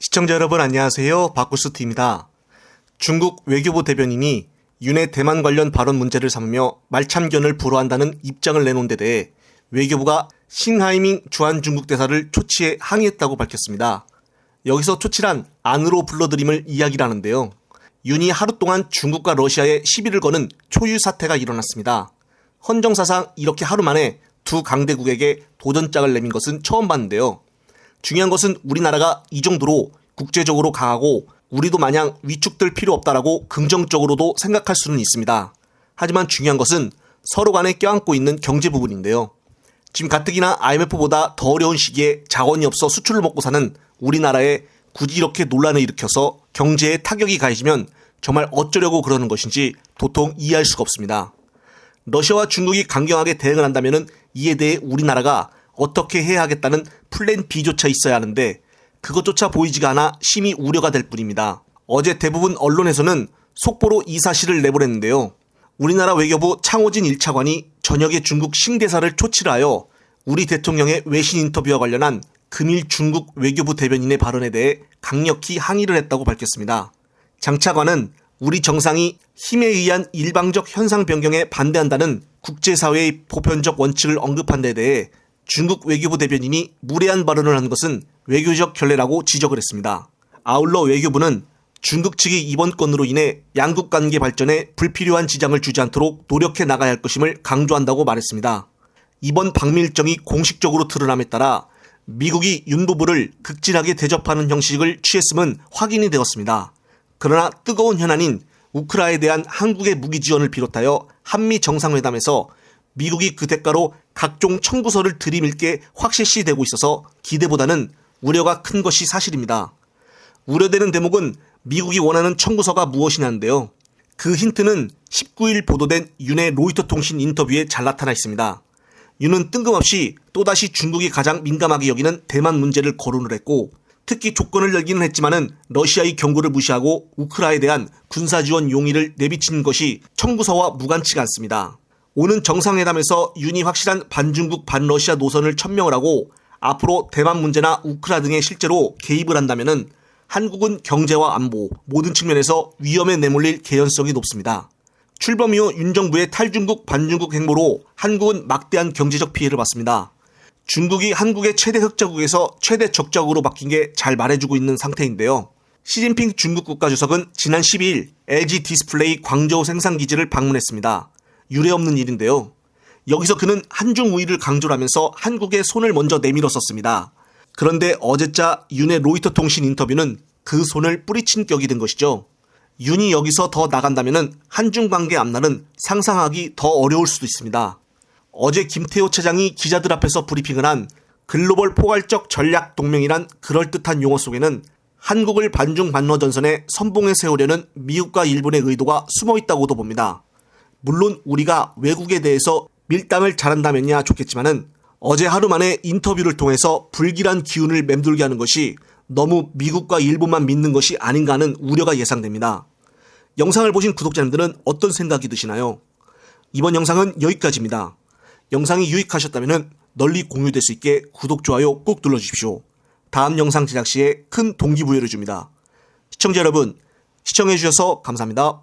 시청자 여러분 안녕하세요. 박구스트입니다. 중국 외교부 대변인이 윤의 대만 관련 발언 문제를 삼으며 말참견을 불허한다는 입장을 내놓은 데 대해 외교부가 싱하이밍 주한중국 대사를 초치해 항의했다고 밝혔습니다. 여기서 초치란 안으로 불러들임을 이야기라는데요. 윤이 하루 동안 중국과 러시아에 시비를 거는 초유 사태가 일어났습니다. 헌정사상 이렇게 하루 만에 두 강대국에게 도전장을 내민 것은 처음 봤는데요. 중요한 것은 우리나라가 이 정도로 국제적으로 강하고 우리도 마냥 위축될 필요 없다라고 긍정적으로도 생각할 수는 있습니다. 하지만 중요한 것은 서로 간에 껴안고 있는 경제 부분인데요. 지금 가뜩이나 IMF보다 더 어려운 시기에 자원이 없어 수출을 먹고 사는 우리나라에 굳이 이렇게 논란을 일으켜서 경제에 타격이 가해지면 정말 어쩌려고 그러는 것인지 도통 이해할 수가 없습니다. 러시아와 중국이 강경하게 대응을 한다면 이에 대해 우리나라가 어떻게 해야 하겠다는 플랜 B조차 있어야 하는데 그것조차 보이지가 않아 심히 우려가 될 뿐입니다. 어제 대부분 언론에서는 속보로 이 사실을 내보냈는데요. 우리나라 외교부 창호진 1차관이 저녁에 중국 싱대사를 초치를 하여 우리 대통령의 외신 인터뷰와 관련한 금일 중국 외교부 대변인의 발언에 대해 강력히 항의를 했다고 밝혔습니다. 장 차관은 우리 정상이 힘에 의한 일방적 현상 변경에 반대한다는 국제사회의 보편적 원칙을 언급한 데 대해 중국 외교부 대변인이 무례한 발언을 한 것은 외교적 결례라고 지적을 했습니다. 아울러 외교부는 중국 측이 이번 건으로 인해 양국 관계 발전에 불필요한 지장을 주지 않도록 노력해 나가야 할 것임을 강조한다고 말했습니다. 이번 방미 일정이 공식적으로 드러남에 따라 미국이 윤 부부를 극진하게 대접하는 형식을 취했음은 확인이 되었습니다. 그러나 뜨거운 현안인 우크라이나에 대한 한국의 무기 지원을 비롯하여 한미 정상회담에서 미국이 그 대가로 각종 청구서를 들이밀게 확실시 되고 있어서 기대보다는 우려가 큰 것이 사실입니다. 우려되는 대목은 미국이 원하는 청구서가 무엇이냐인데요. 그 힌트는 19일 보도된 윤의 로이터 통신 인터뷰에 잘 나타나 있습니다. 윤은 뜬금없이 또다시 중국이 가장 민감하게 여기는 대만 문제를 거론을 했고 특히 조건을 열기는 했지만은 러시아의 경고를 무시하고 우크라이나에 대한 군사지원 용의를 내비친 것이 청구서와 무관치가 않습니다. 오는 정상회담에서 윤이 확실한 반중국 반러시아 노선을 천명을 하고 앞으로 대만 문제나 우크라이나 등에 실제로 개입을 한다면 한국은 경제와 안보 모든 측면에서 위험에 내몰릴 개연성이 높습니다. 출범 이후 윤 정부의 탈중국 반중국 행보로 한국은 막대한 경제적 피해를 봤습니다. 중국이 한국의 최대 흑자국에서 최대 적자국으로 바뀐 게 잘 말해주고 있는 상태인데요. 시진핑 중국 국가주석은 지난 12일 LG 디스플레이 광저우 생산기지를 방문했습니다. 유례없는 일인데요. 여기서 그는 한중 우위를 강조를 하면서 한국의 손을 먼저 내밀었었습니다. 그런데 어제자 윤의 로이터 통신 인터뷰는 그 손을 뿌리친 격이 된 것이죠. 윤이 여기서 더 나간다면 한중 관계 앞날은 상상하기 더 어려울 수도 있습니다. 어제 김태호 차장이 기자들 앞에서 브리핑을 한 글로벌 포괄적 전략 동맹이란 그럴듯한 용어 속에는 한국을 반중 반러 전선에 선봉에 세우려는 미국과 일본의 의도가 숨어 있다고도 봅니다. 물론 우리가 외국에 대해서 밀당을 잘한다면야 좋겠지만은 어제 하루 만에 인터뷰를 통해서 불길한 기운을 맴돌게 하는 것이 너무 미국과 일본만 믿는 것이 아닌가 하는 우려가 예상됩니다. 영상을 보신 구독자님들은 어떤 생각이 드시나요? 이번 영상은 여기까지입니다. 영상이 유익하셨다면 널리 공유될 수 있게 구독, 좋아요 꼭 눌러주십시오. 다음 영상 제작 시에 큰 동기부여를 줍니다. 시청자 여러분, 시청해주셔서 감사합니다.